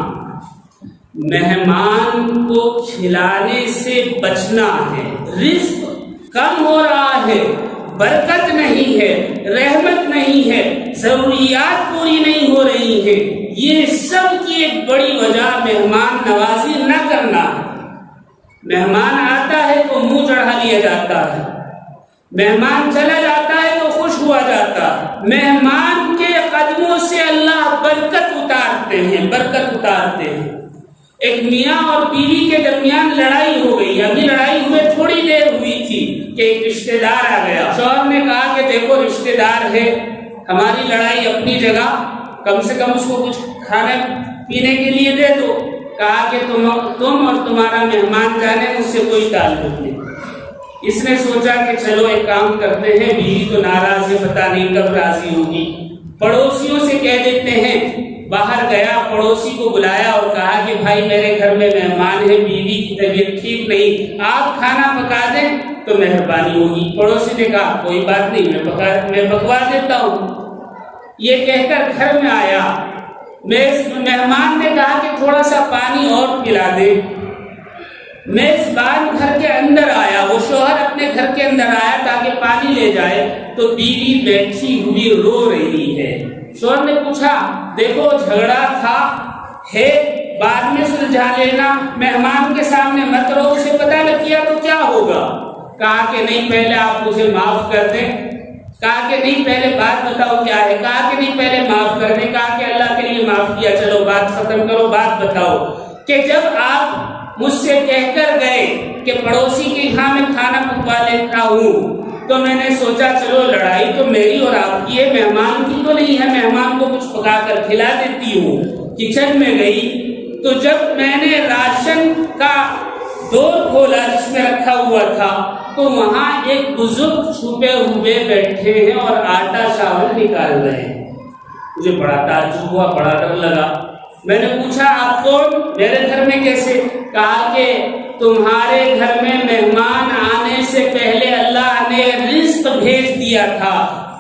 مہمان کو کھلانے سے بچنا ہے۔ رزق کم ہو رہا ہے، برکت نہیں ہے، رحمت نہیں ہے، ضروریات پوری نہیں ہو رہی ہے، یہ سب کی ایک بڑی وجہ مہمان نوازی نہ کرنا ہے۔ مہمان آتا ہے تو منہ چڑھا لیا جاتا ہے، مہمان چلا جاتا ہے تو خوش ہوا جاتا ہے۔ مہمان کے قدموں سے اللہ برکت اتارتے ہیں۔ ایک میاں اور بیوی کے درمیان لڑائی ہو گئی، ابھی لڑائی ہوئے تھوڑی دیر ہوئی تھی کہ ایک رشتہ دار آ گیا۔ شوہر نے کہا کہ دیکھو رشتہ دار ہے، ہماری لڑائی اپنی جگہ، کم سے کم اس کو کچھ کھانے پینے کے لیے دے دو۔ کہا کہ تم اور تمہارا مہمان جانے مجھ سے کوئی تعلق نہیں۔ اس نے سوچا کہ چلو ایک کام کرتے ہیں، بیوی تو ناراض ہے، پتہ نہیں کب راضی ہوگی، پڑوسیوں سے کہہ دیتے ہیں۔ باہر گیا، پڑوسی کو بلایا اور کہا کہ بھائی میرے گھر میں مہمان ہے، بیوی کی طبیعت ٹھیک نہیں، آپ کھانا پکا دیں تو مہربانی ہوگی۔ پڑوسی نے کہا کوئی بات نہیں، میں پکوا دیتا ہوں۔ یہ کہہ کر گھر میں آیا، مہمان نے کہا کہ تھوڑا سا پانی اور پلا دے۔ میزبان گھر کے اندر آیا، وہ شوہر اپنے گھر کے اندر آیا تاکہ پانی لے جائے تو بیوی بیٹھی ہوئی رو رہی ہے۔ شوہر نے پوچھا دیکھو جھگڑا تھا ہے، بعد میں سلجھا لینا، مہمان کے سامنے مت رو، اسے پتہ لگ گیا تو کیا ہوگا؟ کہا کہ نہیں پہلے آپ مجھے معاف کر دیں۔ کہا کہ نہیں پہلے بات بتاؤ کیا ہے؟ کہا کہ نہیں پہلے معاف کر دیں۔ کہا کہ اللہ کے لیے معاف کیا، چلو بات ختم کرو، بات بتاؤ کہ جب آپ مجھ سے کہہ کر گئے کہ پڑوسی کے یہاں میں کھانا پکوا لیتا ہوں تو میں نے سوچا چلو لڑائی تو میری اور آپ کی ہے، مہمان کی تو نہیں ہے، مہمان کو کچھ پکا کر کھلا دیتی ہوں۔ کچن میں گئی تو جب میں نے راشن کا ڈور کھولا جس میں رکھا ہوا تھا تو وہاں ایک بزرگ چھپے ہوئے بیٹھے ہیں اور آٹا چاول نکال رہے ہیں۔ مجھے بڑا تعجب ہوا، بڑا ڈر لگا۔ میں نے پوچھا آپ کون؟ میرے گھر میں کیسے؟ کہا کہ تمہارے گھر میں مہمان آنے سے پہلے اللہ نے رزق بھیج دیا تھا،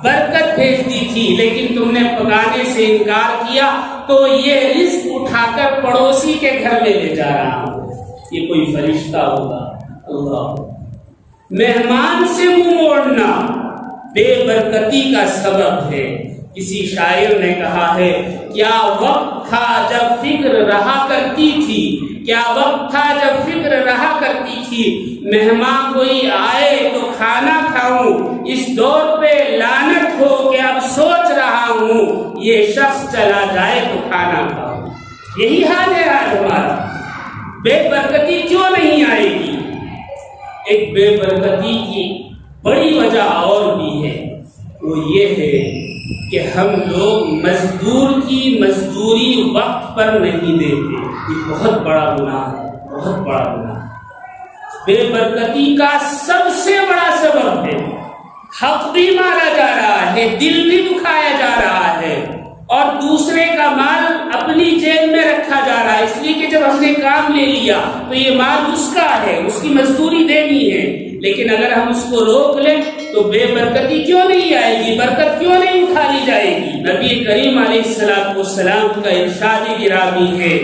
برکت بھیج دی تھی، لیکن تم نے پکانے سے انکار کیا تو یہ رزق اٹھا کر پڑوسی کے گھر میں لے جا رہا ہوں۔ یہ کوئی فرشتہ ہوگا؟ اللہ! مہمان سے منہ موڑنا بے برکتی کا سبب ہے۔ کسی شاعر نے کہا ہے کیا وقت تھا جب فکر رہا کرتی تھی، کیا وقت تھا جب فکر رہا کرتی تھی، مہمان کوئی آئے تو کھانا کھاؤں، اس دور پہ لعنت ہو کہ اب سوچ رہا ہوں یہ شخص چلا جائے تو کھانا کھاؤں۔ یہی حال ہے آج ہمارا۔ بے برکتی کیوں نہیں آئے گی؟ ایک بے برکتی کی بڑی وجہ اور بھی ہے، وہ یہ ہے کہ ہم لوگ مزدور کی مزدوری وقت پر نہیں دیتے۔ یہ بہت بڑا گناہ ہے، بہت بڑا گناہ ہے۔ بے برکتی کا سب سے بڑا سبب ہے حق بھی مارا جا رہا ہے، دل بھی دکھایا جا رہا ہے، اور دوسرے کا مال اپنی جیب میں رکھا جا رہا ہے، اس لیے کہ جب ہم نے کام لے لیا تو یہ مال اس کا ہے، اس کی مزدوری دینی ہے۔ لیکن اگر ہم اس کو روک لیں تو بے برکتی کیوں نہیں آئے گی، برکت کیوں نہیں اٹھا لی جائے گی؟ نبی کریم علیہ السلام کا ارشاد گرامی ہے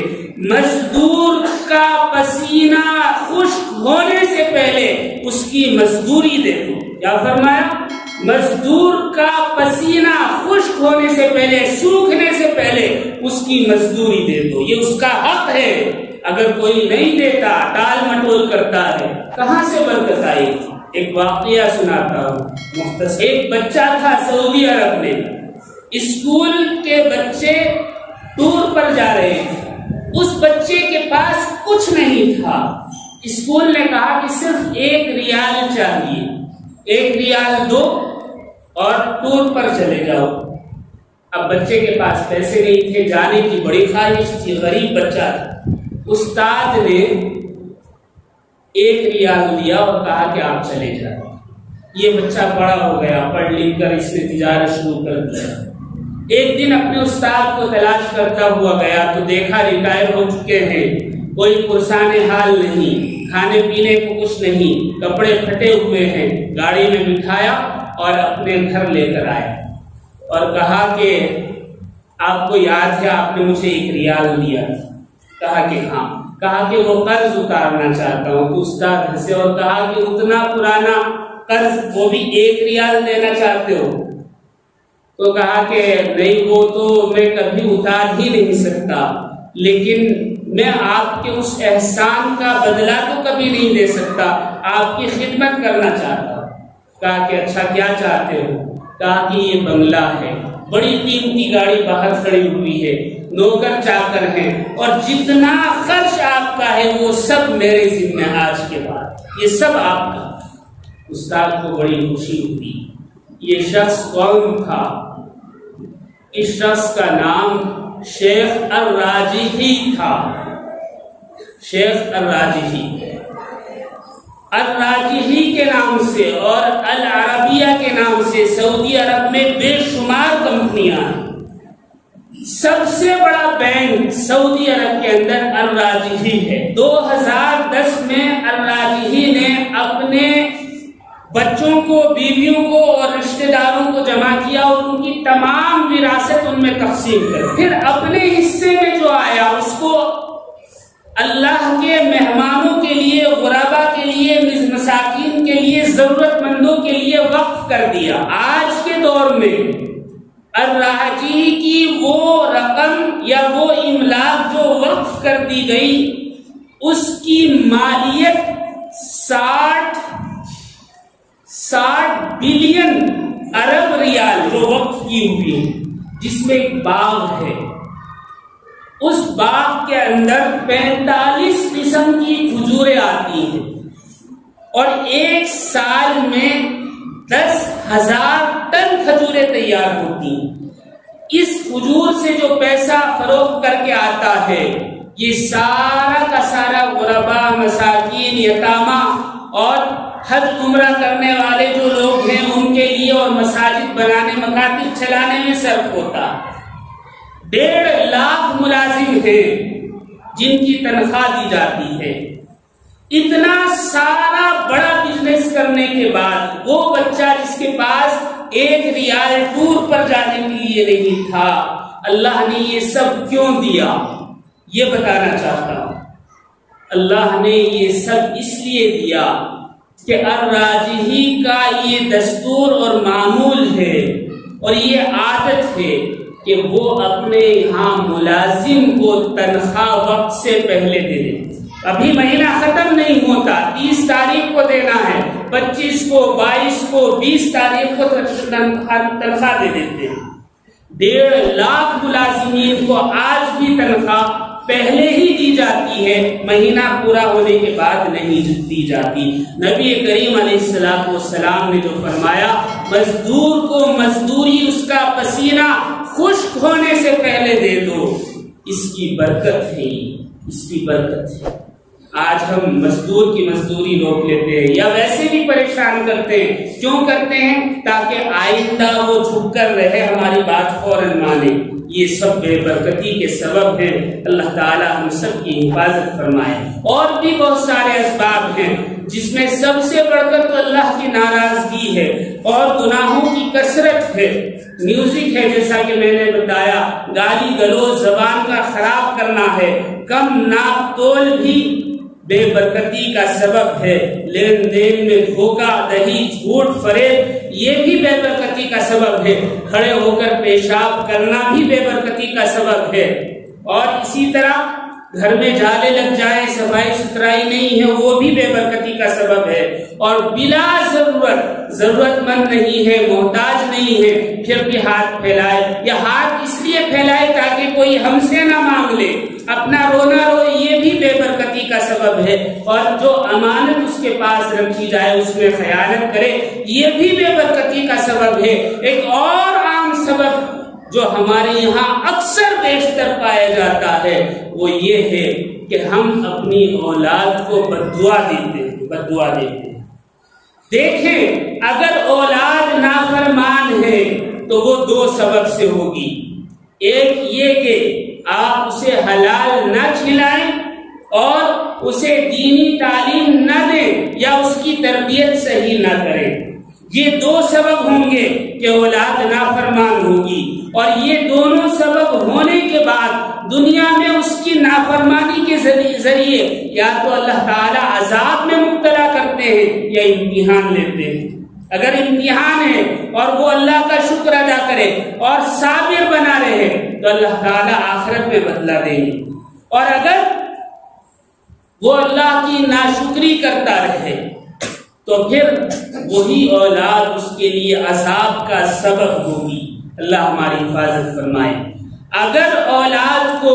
مزدور کا پسینہ خشک ہونے سے پہلے اس کی مزدوری دے دو۔ کیا فرمایا؟ مزدور کا پسینہ خشک ہونے سے پہلے، سوکھنے سے پہلے اس کی مزدوری دے دو، یہ اس کا حق ہے۔ اگر کوئی نہیں دیتا، ٹال مٹول کرتا ہے، کہاں سے برکت آئی؟ ایک واقعہ سناتا ہوں مختصر۔ ایک بچہ تھا سعودی عرب میں، اسکول کے بچے ٹور پر جا رہے تھے، اس بچے کے پاس کچھ نہیں تھا، اسکول نے کہا کہ صرف 1 ریال چاہیے، 1 ریال دو اور ٹور پر چلے جاؤ۔ اب بچے کے پاس پیسے نہیں تھے، جانے کی بڑی خواہش تھی، غریب بچہ تھا۔ استاد نے 1 ریال دیا اور کہا کہ آپ چلے جاؤ۔ یہ بچہ بڑا ہو گیا، پڑھ لکھ کر اس نے تجارت شروع کر دیا۔ ایک دن اپنے استاد کو تلاش کرتا ہوا گیا تو دیکھا ریٹائر ہو چکے ہیں، کوئی پرسان حال نہیں، کھانے پینے کو کچھ نہیں، کپڑے پھٹے ہوئے ہیں۔ گاڑی میں بٹھایا اور اپنے گھر لے کر آیا اور کہا کہ آپ کو یاد ہے آپ نے مجھے 1 ریال دیا تھا؟ کہا کہ ہاں۔ کہا کہ وہ قرض اتارنا چاہتا ہوں۔ تو استاد ہنسے اور کہا کہ اتنا پرانا قرض، وہ بھی 1 ریال دینا چاہتے ہو؟ تو کہا کہ نہیں، وہ تو میں کبھی اتار ہی نہیں سکتا، لیکن میں آپ کے اس احسان کا بدلہ تو کبھی نہیں دے سکتا، آپ کی خدمت کرنا چاہتا ہوں۔ کہا کہ اچھا کیا چاہتے ہو؟ کہا کہ یہ بنگلہ ہے، بڑی قیمتی گاڑی باہر کھڑی ہوئی ہے، نوکر چاکر ہیں، اور جتنا خرچ آپ کا ہے وہ سب میرے ذمہ، آج کے بعد یہ سب آپ کا۔ استاد کو بڑی خوشی ہوئی۔ یہ شخص کون تھا؟ اس شخص کا نام شیخ الراجحی تھا۔ شیخ الراجحی کے نام سے اور العربیہ کے نام سے سعودی عرب میں بے شمار کمپنیاں ہیں۔ سب سے بڑا بینک سعودی عرب کے اندر الراجحی ہے۔ 2010 میں الراجحی نے اپنے بچوں کو، بیویوں کو اور رشتہ داروں کو جمع کیا اور ان کی تمام وراثت ان میں تقسیم کر، پھر اپنے حصے میں جو آیا اس کو اللہ کے مہمانوں کے لیے، غربا کے لیے، مساکین کے لیے، ضرورت مندوں کے لیے وقف کر دیا۔ آج کے دور میں الراجحی کی وہ رقم یا وہ املاک جو وقف کر دی گئی، اس کی مالیت 60 بلین ارب ریال جو وقف کی ہوئی ہے، جس میں ایک باغ ہے، اس باغ کے اندر 45 قسم کی کھجوریں آتی ہیں اور 1 سال میں 10,000 ٹن کھجوریں تیار ہوتی ہیں۔ اس کھجور سے جو پیسہ فروخت کر کے آتا ہے، یہ سارا کا سارا غربا، مساکین، یتامہ اور حج عمرہ کرنے والے جو لوگ ہیں ان کے لیے اور مساجد بنانے، مکاتب چلانے میں صرف ہوتا ہے۔ 1.5 لاکھ ملازم ہیں جن کی تنخواہ دی جاتی ہے۔ اتنا سارا بڑا بزنس کرنے کے بعد وہ بچہ جس کے پاس 1 ریال ٹور پر جانے کے لیے نہیں تھا، اللہ نے یہ سب کیوں دیا؟ یہ بتانا چاہتا ہوں۔ اللہ نے یہ سب اس لیے دیا کہ الراجحی کا یہ دستور اور معمول ہے اور یہ عادت ہے کہ وہ اپنے یہاں ملازم کو تنخواہ وقت سے پہلے دے دیں۔ ابھی مہینہ ختم نہیں ہوتا، 30 تاریخ کو دینا ہے، 25 کو، 22 کو، 20 تاریخ کو تنخواہ دے دیتے ہیں۔ 1.5 لاکھ ملازمین کو آج بھی تنخواہ پہلے ہی دی جاتی ہے، مہینہ پورا ہونے کے بعد نہیں دی جاتی۔ نبی کریم علیہ السلام نے جو فرمایا، مزدور کو مزدوری اس کا پسینہ خشک ہونے سے پہلے دے دو، اس کی برکت ہے، اس کی برکت ہے۔ آج ہم مزدور کی مزدوری روک لیتے ہیں یا ویسے بھی پریشان کرتے ہیں۔ کیوں کرتے ہیں؟ تاکہ آئندہ وہ جھک کر رہے، ہماری بات فوراً مانے۔ یہ سب بے برکتی کے سبب ہیں۔ اللہ تعالیٰ ہم سب کی حفاظت فرمائے۔ اور بھی بہت سارے اسباب ہیں جس میں سب سے بڑھ کر تو اللہ کی ناراضگی ہے اور گناہوں کی کثرت ہے۔ میوزک ہے، جیسا کہ میں نے بتایا، گالی گلوچ، زبان کا خراب کرنا ہے، کم ناپ تول بھی بے برکتی کا سبب ہے، لین دین میں دھوکہ دہی، جھوٹ، فریب یہ بھی بے برکتی کا سبب ہے، کھڑے ہو کر پیشاب کرنا بھی بے برکتی کا سبب ہے، اور اسی طرح گھر میں جالے لگ جائیں، صفائی ستھرائی نہیں ہے، وہ بھی بے برکتی کا سبب ہے، اور بلا ضرورت مند نہیں ہے، محتاج نہیں ہے، پھر بھی ہاتھ پھیلائے، یا ہاتھ اس لیے پھیلائے تاکہ کوئی ہم سے نہ مانگ لے، اپنا رونا رو، یہ بھی بے برکتی کا سبب ہے، اور جو امانت اس کے پاس رکھی جائے اس میں خیانت کرے، یہ بھی بے برکتی کا سبب ہے۔ ایک اور عام سبب جو ہمارے یہاں اکثر بیشتر پایا جاتا ہے وہ یہ ہے کہ ہم اپنی اولاد کو بددعا دیتے ہیں۔ دیکھیں، اگر اولاد نافرمان ہے تو وہ دو سبب سے ہوگی، ایک یہ کہ آپ اسے حلال نہ کھلائیں اور اسے دینی تعلیم نہ دیں یا اس کی تربیت صحیح نہ کریں، یہ دو سبب ہوں گے کہ اولاد نافرمان ہوگی، اور یہ دونوں سبب ہونے کے بعد دنیا میں اس کی نافرمانی کے ذریعے یا تو اللہ تعالی عذاب میں مبتلا کرتے ہیں یا امتحان لیتے ہیں۔ اگر امتحان ہے اور وہ اللہ کا شکر ادا کرے اور صابر بنا رہے تو اللہ تعالی آخرت میں بدلہ دیں گے، اور اگر وہ اللہ کی ناشکری کرتا رہے تو پھر وہی اولاد اس کے لیے عذاب کا سبب ہوگی۔ اللہ ہماری حفاظت فرمائے۔ اگر اولاد کو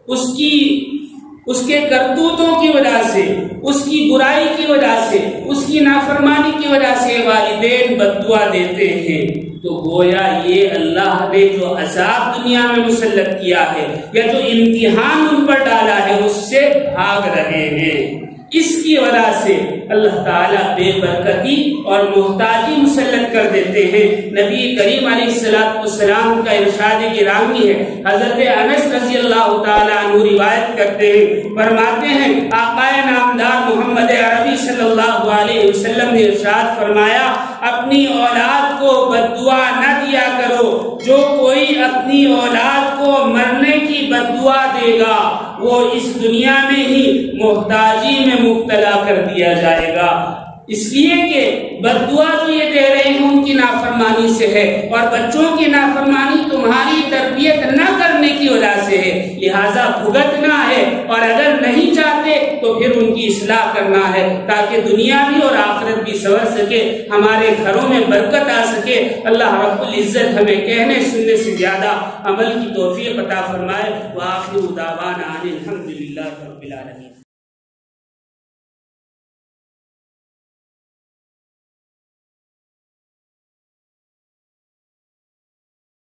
اس کے کرتوتوں کی وجہ سے، اس کی برائی کی وجہ سے، اس کی نافرمانی کی وجہ سے والدین بددعا دیتے ہیں تو گویا یہ اللہ نے جو عذاب دنیا میں مسلط کیا ہے یا جو امتحان ان پر ڈالا ہے اس سے بھاگ رہے ہیں۔ اس کی وجہ سے اللہ تعالیٰ بے برکتی اور محتاجی مسلط کر دیتے ہیں۔ نبی کریم علیہ السلام کا ارشاد گرامی ہے، حضرت انس رضی اللہ تعالیٰ عنہ روایت کرتے ہیں، فرماتے ہیں آقا نامدار محمد عربی صلی اللہ علیہ وسلم نے ارشاد فرمایا، اپنی اولاد کو بددعا نہ دیا کرو، جو کوئی اپنی اولاد کو مرنے کی بددعا دے گا وہ اس دنیا میں ہی محتاجی میں مبتلا کر دیا جائے گا، اس لیے کہ بددعا جو یہ دے رہے ہیں ان کی نافرمانی سے ہے، اور بچوں کی نافرمانی تمہاری تربیت نہ کرنے کی وجہ سے ہے، لہٰذا بھگتنا ہے، اور اگر نہیں چاہتے تو پھر ان کی اصلاح کرنا ہے تاکہ دنیا بھی اور آخرت بھی سنور سکے، ہمارے گھروں میں برکت آ سکے۔ اللہ رب العزت ہمیں کہنے سننے سے زیادہ عمل کی توفیق عطا فرمائے۔ وآخر دعوانا ان الحمد للہ رب العالمین۔